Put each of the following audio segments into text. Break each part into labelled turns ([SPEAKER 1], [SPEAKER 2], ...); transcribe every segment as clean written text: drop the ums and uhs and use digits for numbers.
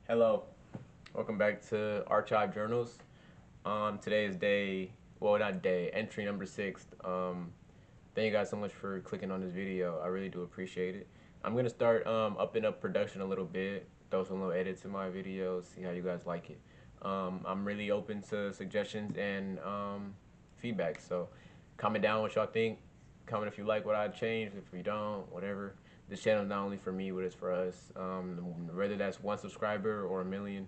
[SPEAKER 1] Hello, welcome back to Archive Journals. Today is not day, entry number 6. Thank you guys so much for clicking on this video. I really do appreciate it. I'm gonna start upping up production a little bit, throw some little edits in my videos, see how you guys like it. I'm really open to suggestions and feedback. So comment down what y'all think. Comment if you like what I changed. If you don't, whatever. This channel is not only for me, but it's for us. Whether that's one subscriber or a million,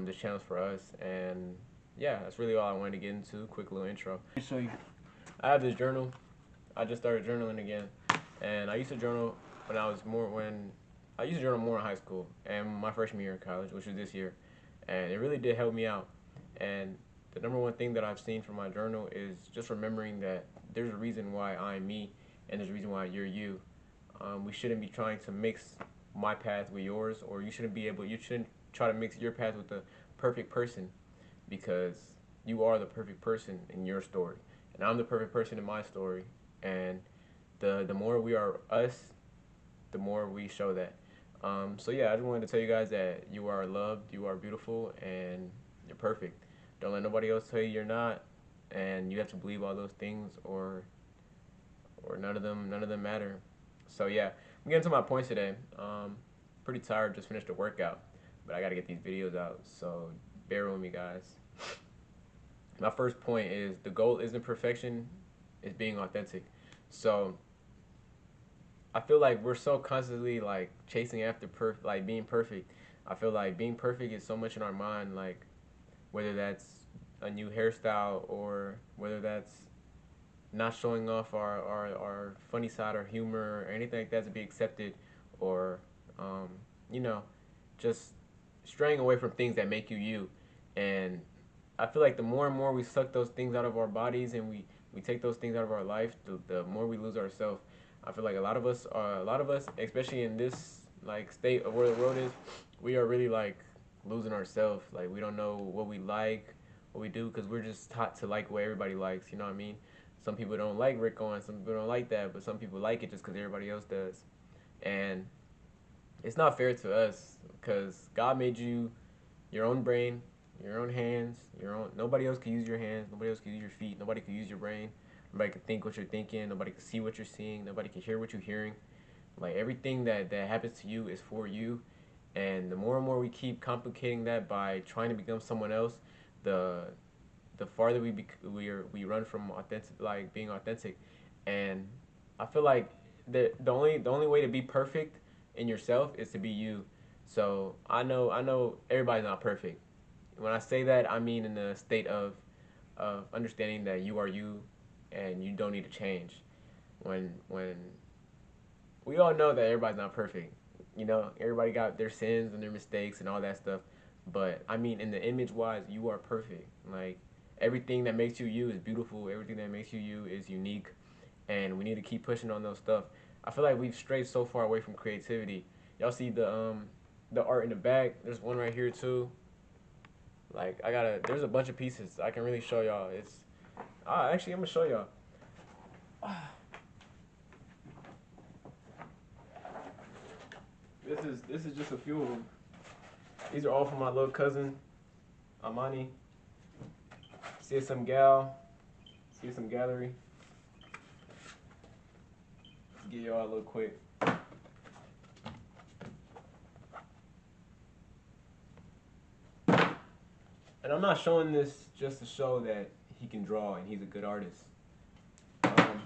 [SPEAKER 1] this channel's for us. And yeah, that's really all I wanted to get into. Quick little intro.
[SPEAKER 2] So you,
[SPEAKER 1] I have this journal. I just started journaling again, and I used to journal when I used to journal more in high school and my freshman year in college, which was this year, and it really did help me out. And the number one thing that I've seen from my journal is just remembering that there's a reason why I'm me, and there's a reason why you're you. We shouldn't be trying to mix my path with yours, or you shouldn't try to mix your path with the perfect person, because you are the perfect person in your story, and I'm the perfect person in my story. And the more we are us, the more we show that. So yeah, I just wanted to tell you guys that you are loved, you are beautiful, and you're perfect. Don't let nobody else tell you you're not, and you have to believe all those things, or none of them matter. So yeah, I'm getting to my points today. Pretty tired, just finished a workout, but I gotta get these videos out, so bear with me, guys. My first point is the goal isn't perfection, it's being authentic. So I feel like we're so constantly like chasing after being perfect. I feel like being perfect is so much in our mind, like whether that's a new hairstyle or whether that's not showing off our funny side or humor or anything like that to be accepted, or um, you know, just straying away from things that make you you. And I feel like the more and more we suck those things out of our bodies, and we take those things out of our life, the more we lose ourselves. I feel like a lot of us, especially in this like state of where the world is, we are really like losing ourselves. Like we don't know what we like, what we do, because we're just taught to like what everybody likes. You know what I mean? Some people don't like Rick Owens, some people don't like that, but some people like it just because everybody else does. And it's not fair to us because God made you your own brain, your own hands, your own. Nobody else can use your hands. Nobody else can use your feet. Nobody can use your brain. Nobody can think what you're thinking. Nobody can see what you're seeing. Nobody can hear what you're hearing. Like everything that happens to you is for you. And the more and more we keep complicating that by trying to become someone else, the the farther we run from authentic, like being authentic. And I feel like the only way to be perfect in yourself is to be you. So I know everybody's not perfect. When I say that, I mean in the state of understanding that you are you, and you don't need to change. When we all know that everybody's not perfect. You know, everybody got their sins and their mistakes and all that stuff. But I mean, in the image wise, you are perfect. Like everything that makes you you is beautiful. Everything that makes you you is unique, and we need to keep pushing on those stuff. I feel like we've strayed so far away from creativity. Y'all see the art in the back? There's one right here too. Like there's a bunch of pieces I can really show y'all. Actually, I'm gonna show y'all. This is just a few of them. These are all from my little cousin, Amani. CSM Gal, CSM Gallery. Give y'all a little quick. And I'm not showing this just to show that he can draw and he's a good artist. Um,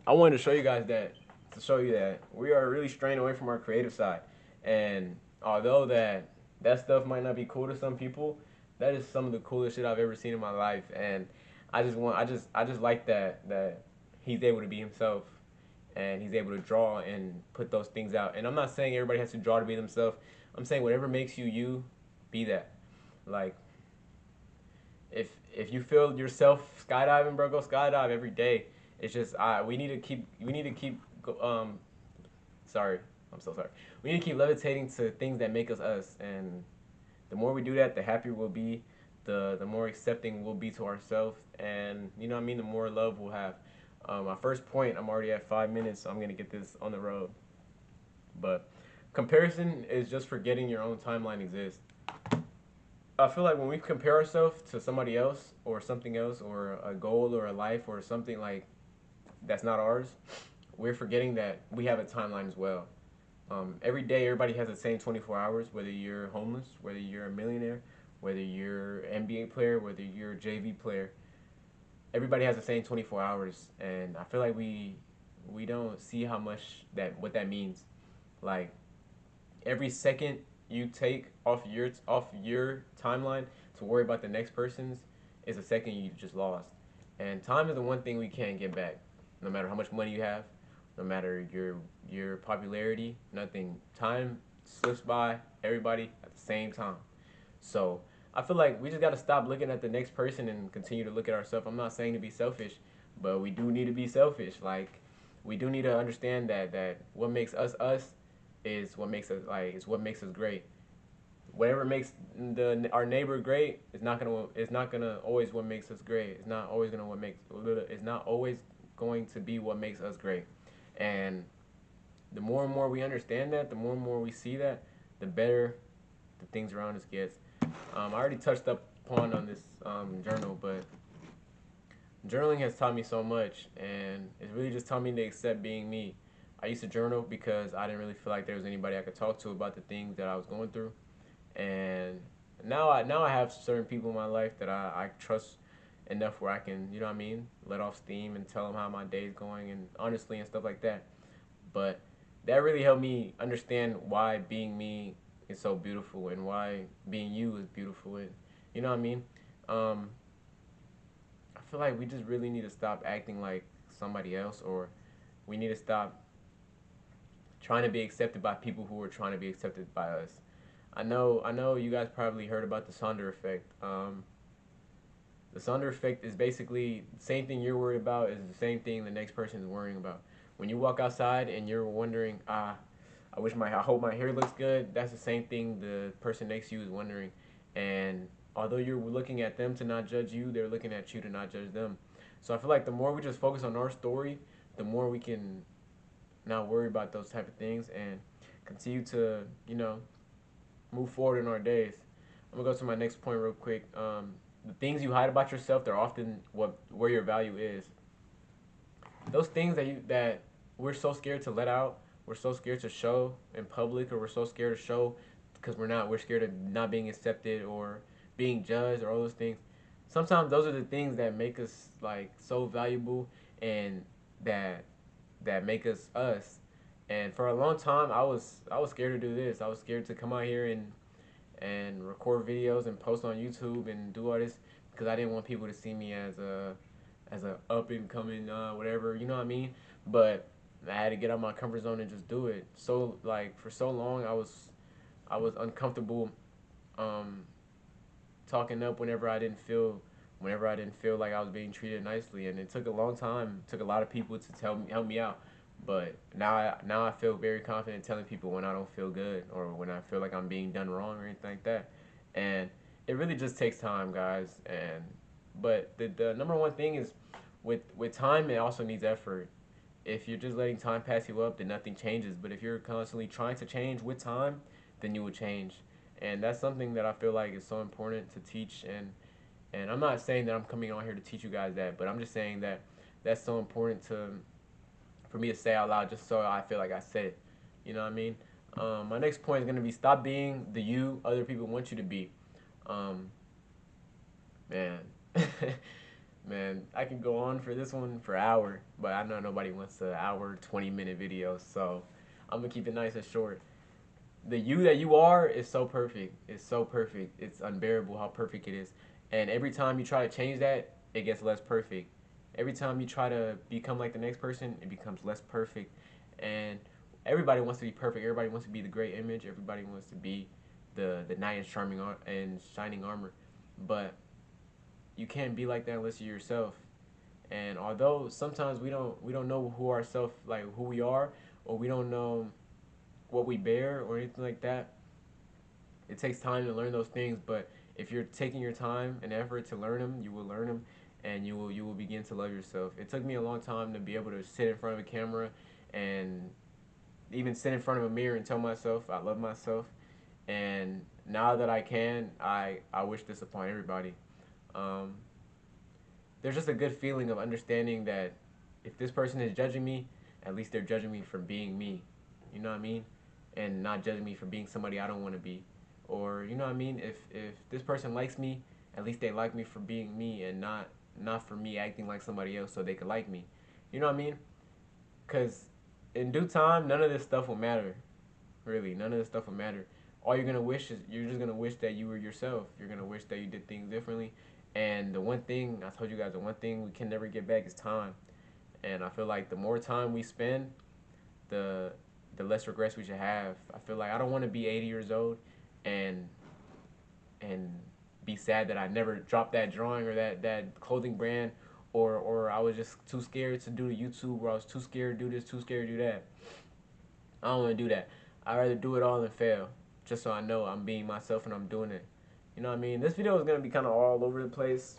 [SPEAKER 1] I wanted to show you guys that, to show you that we are really straying away from our creative side. And although that stuff might not be cool to some people, that is some of the coolest shit I've ever seen in my life. And I just like that he's able to be himself, and he's able to draw and put those things out. And I'm not saying everybody has to draw to be themselves. I'm saying whatever makes you you, be that. Like if you feel yourself skydiving, bro, go skydive every day. It's just we need to keep sorry, I'm so sorry. We need to keep levitating to things that make us, and the more we do that, the happier we'll be, the more accepting we'll be to ourselves, and you know what I mean. The more love we'll have. My first point, I'm already at 5 minutes, so I'm gonna get this on the road. But comparison is just forgetting your own timeline exists. I feel like when we compare ourselves to somebody else or something else or a goal or a life or something like that's not ours, we're forgetting that we have a timeline as well. Every day, everybody has the same 24 hours, whether you're homeless, whether you're a millionaire, whether you're an NBA player, whether you're a JV player. Everybody has the same 24 hours, and I feel like we don't see how much that what that means. Like every second you take off your timeline to worry about the next person's is a second you just lost. And time is the one thing we can't get back. No matter how much money you have, no matter your popularity, nothing. Time slips by everybody at the same time. So I feel like we just gotta stop looking at the next person and continue to look at ourselves. I'm not saying to be selfish, but we do need to be selfish. Like we do need to understand that what makes us us is what makes us is what makes us great. Whatever makes our neighbor great is not gonna always what makes us great. It's not always going to be what makes us great. And the more and more we understand that, the more and more we see that, the better the things around us gets. I already touched up upon on this journal, but journaling has taught me so much, and it's really just taught me to accept being me. I used to journal because I didn't really feel like there was anybody I could talk to about the things that I was going through, and now I have certain people in my life that I trust enough where I can, you know what I mean, let off steam and tell them how my day's going and honestly and stuff like that. But that really helped me understand why being me is so beautiful and why being you is beautiful. And you know what I mean? Um, I feel like we just really need to stop acting like somebody else, or we need to stop trying to be accepted by people who are trying to be accepted by us. I know you guys probably heard about the Sonder effect. The Sonder effect is basically the same thing you're worried about is the same thing the next person is worrying about. When you walk outside and you're wondering, I hope my hair looks good. That's the same thing the person next to you is wondering. And although you're looking at them to not judge you, they're looking at you to not judge them. So I feel like the more we just focus on our story, the more we can not worry about those type of things and continue to, move forward in our days. I'm gonna go to my next point real quick. The things you hide about yourself, they're often where your value is. Those things that we're so scared to let out, we're so scared to show in public, or we're so scared to show because we're scared of not being accepted or being judged or all those things. Sometimes those are the things that make us like so valuable and that that make us us. And for a long time, I was scared to do this. I was scared to come out here and record videos and post on YouTube and do all this because I didn't want people to see me as a up and coming whatever, you know what I mean? But I had to get out of my comfort zone and just do it. So like for so long I was uncomfortable um talking up whenever I didn't feel like I was being treated nicely, and it took a long time, it took a lot of people to help me out. But now I feel very confident telling people when I don't feel good or when I feel like I'm being done wrong or anything like that. And it really just takes time, guys. And but the number one thing is with time, it also needs effort. If you're just letting time pass you up, then nothing changes. But if you're constantly trying to change with time, then you will change. And that's something that I feel like is so important to teach. And I'm not saying that I'm coming on here to teach you guys that, but I'm just saying that that's so important to for me to say out loud, just so I feel like I said it. You know what I mean? My next point is gonna be stop being the you other people want you to be. Um, man, man, I can go on for this one for an hour, but I know nobody wants an hour 20-minute video, so I'm gonna keep it nice and short. The you that you are is so perfect. It's so perfect. It's unbearable how perfect it is. And every time you try to change that, it gets less perfect. Every time you try to become like the next person, it becomes less perfect. And everybody wants to be perfect. Everybody wants to be the great image. Everybody wants to be the knight in charming and shining armor. But you can't be like that unless you're yourself. And although sometimes we don't know who ourselves like who we are, or we don't know what we bear or anything like that, it takes time to learn those things. But if you're taking your time and effort to learn them, you will learn them, and you will begin to love yourself. It took me a long time to be able to sit in front of a camera and even sit in front of a mirror and tell myself I love myself. And now that I can, I wish this upon everybody. Um, there's just a good feeling of understanding that if this person is judging me, at least they're judging me for being me. You know what I mean? And not judging me for being somebody I don't want to be. Or you know what I mean? If this person likes me, at least they like me for being me and not for me acting like somebody else so they could like me. You know what I mean? Cuz in due time, none of this stuff will matter. Really, none of this stuff will matter. All you're gonna wish is you're just gonna wish that you were yourself. You're gonna wish that you did things differently. And the one thing I told you guys, the one thing we can never get back is time. And I feel like the more time we spend, the the less regrets we should have. I feel like I don't want to be 80 years old and and be sad that I never dropped that drawing or that clothing brand, or I was just too scared to do the YouTube, or I was too scared to do this, too scared to do that. I don't want to do that. I'd rather do it all and fail, just so I know I'm being myself and I'm doing it. You know what I mean? This video is gonna be kind of all over the place.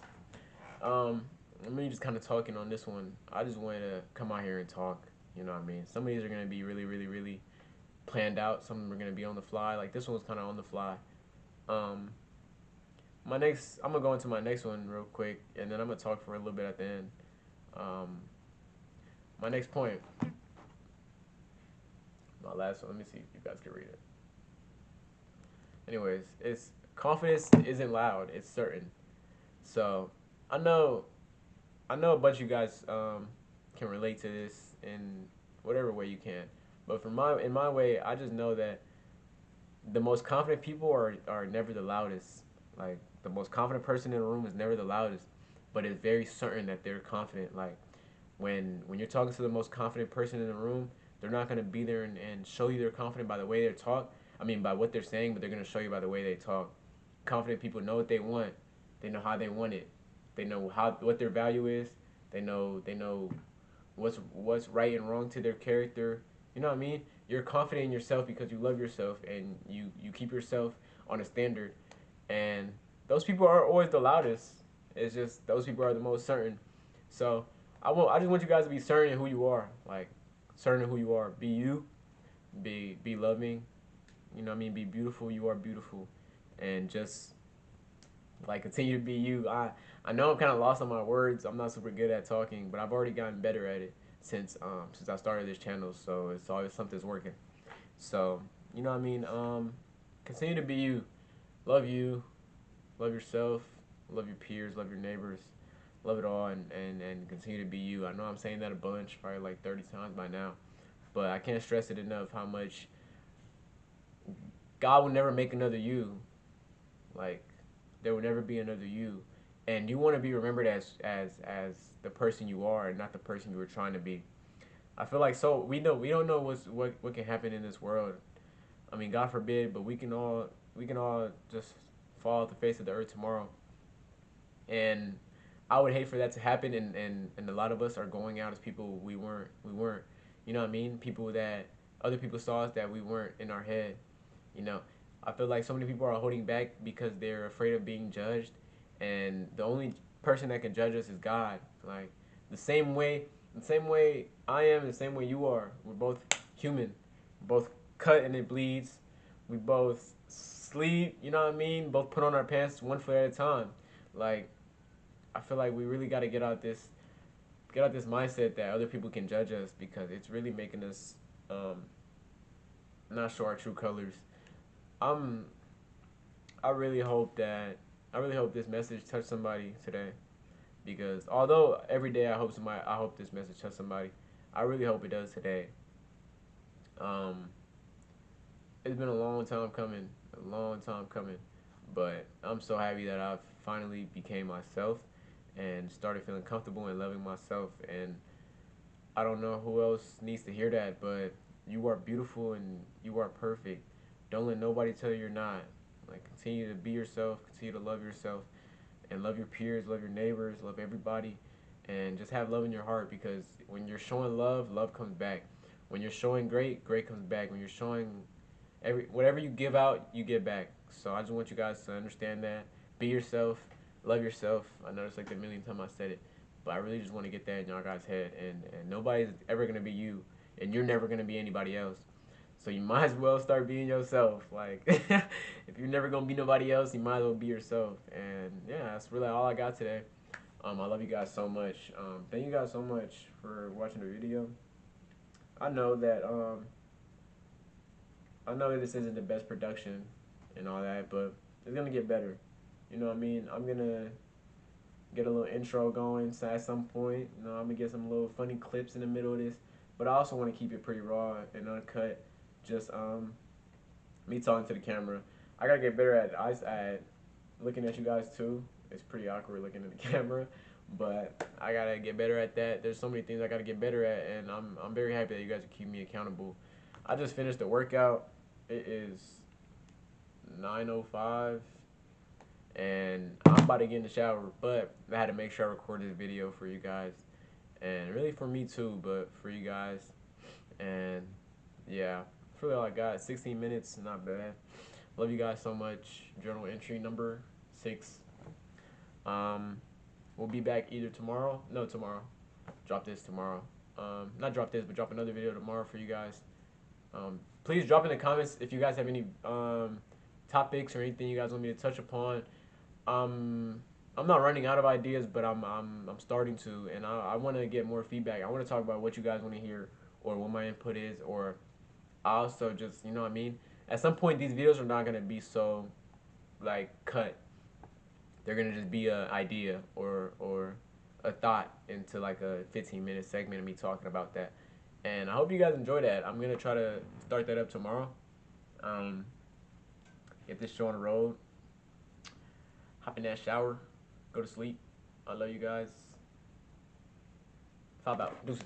[SPEAKER 1] Um, I'm just kind of talking on this one. I just wanted to come out here and talk. You know what I mean? Some of these are gonna be really, really, really planned out. Some of them are gonna be on the fly. Like this one was kind of on the fly. Um, I'm gonna go into my next one real quick, and then I'm gonna talk for a little bit at the end. Um, my next point, my last one. Let me see if you guys can read it. Anyways, it's confidence isn't loud; it's certain. So I know I know a bunch of you guys can relate to this in whatever way you can. But in my way, I just know that the most confident people are never the loudest. Like the most confident person in the room is never the loudest, but it's very certain that they're confident. Like when you're talking to the most confident person in the room, they're not gonna be there and show you they're confident by the way they talk. I mean by what they're saying, but they're gonna show you by the way they talk. Confident people know what they want. They know how they want it. They know how what their value is. They know what's right and wrong to their character. You know what I mean? You're confident in yourself because you love yourself and you keep yourself on a standard. And those people are always the loudest. It's just those people are the most certain. So I just want you guys to be certain in who you are. Like certain in who you are. Be you. Be loving. You know what I mean? Be beautiful. You are beautiful. And just like continue to be you. I know I'm kind of lost on my words. I'm not super good at talking, but I've already gotten better at it since I started this channel. So it's always something's working. So you know what I mean. Continue to be you. You. Love yourself. Love your peers. Love your neighbors. Love it all, and continue to be you. I know I'm saying that a bunch, probably like 30 times by now, but I can't stress it enough how much God will never make another you. Like there will never be another you, and you want to be remembered as the person you are and not the person you were trying to be. I feel like so we don't know what can happen in this world. I mean, God forbid, but we can all just fall off the face of the earth tomorrow, and I would hate for that to happen. And a lot of us are going out as people we weren't. You know what I mean? People that other people saw us that we weren't in our head. You know, I feel like so many people are holding back because they're afraid of being judged, and the only person that can judge us is God. Like the same way I am, the same way you are. We're both human. We're both cut and it bleeds. We both sleep. You know what I mean? Both put on our pants one foot at a time. Like I feel like we really got to get out this mindset that other people can judge us because it's really making us um, not show our true colors. I'm I really hope that I really hope this message touched somebody today because although every day I hope this message touched somebody. I really hope it does today. Um, it's been a long time coming, but I'm so happy that I've finally became myself and started feeling comfortable and loving myself. And I don't know who else needs to hear that, but you are beautiful and you are perfect. Don't let nobody tell you you're not. Like continue to be yourself, continue to love yourself, and love your peers, love your neighbors, love everybody, and just have love in your heart because when you're showing love, love comes back. When you're showing great, great comes back. When you're showing whatever you give out, you get back. So I just want you guys to understand that. Be yourself, love yourself. I know it's like the millionth time I said it, but I really just want to get that in y'all guys' head. And nobody's ever gonna be you, and you're never gonna be anybody else. So you might as well start being yourself. Like, if you're never gonna be nobody else, you might as well be yourself. And yeah, that's really all I got today. I love you guys so much. Thank you guys so much for watching the video. I know that this isn't the best production and all that, but it's gonna get better. You know what I mean? I'm gonna get a little intro going so at some point. You know, I'm gonna get some little funny clips in the middle of this, but I also want to keep it pretty raw and uncut. Just me talking to the camera. I gotta get better at looking at you guys too. It's pretty awkward looking at the camera, but I gotta get better at that. There's so many things I gotta get better at, and I'm very happy that you guys are keeping me accountable. I just finished the workout. It is 9:05, and I'm about to get in the shower, but I had to make sure I record this video for you guys, and really for me too, but for you guys. And yeah, that's really all I got. 16 minutes, not bad. Love you guys so much. Journal entry number 6. We'll be back either tomorrow. No, tomorrow. Drop this tomorrow. Not drop this, but drop another video tomorrow for you guys. Please drop in the comments if you guys have any topics or anything you guys want me to touch upon. I'm not running out of ideas, but I'm starting to, and I want to get more feedback. I want to talk about what you guys want to hear or what my input is, or I also just, you know what I mean? At some point, these videos are not going to be so, like, cut. They're going to just be an idea or a thought into, like, a 15-minute segment of me talking about that. And I hope you guys enjoy that. I'm going to try to start that up tomorrow. Get this show on the road. Hop in that shower. Go to sleep. I love you guys. Foul out. Deuces.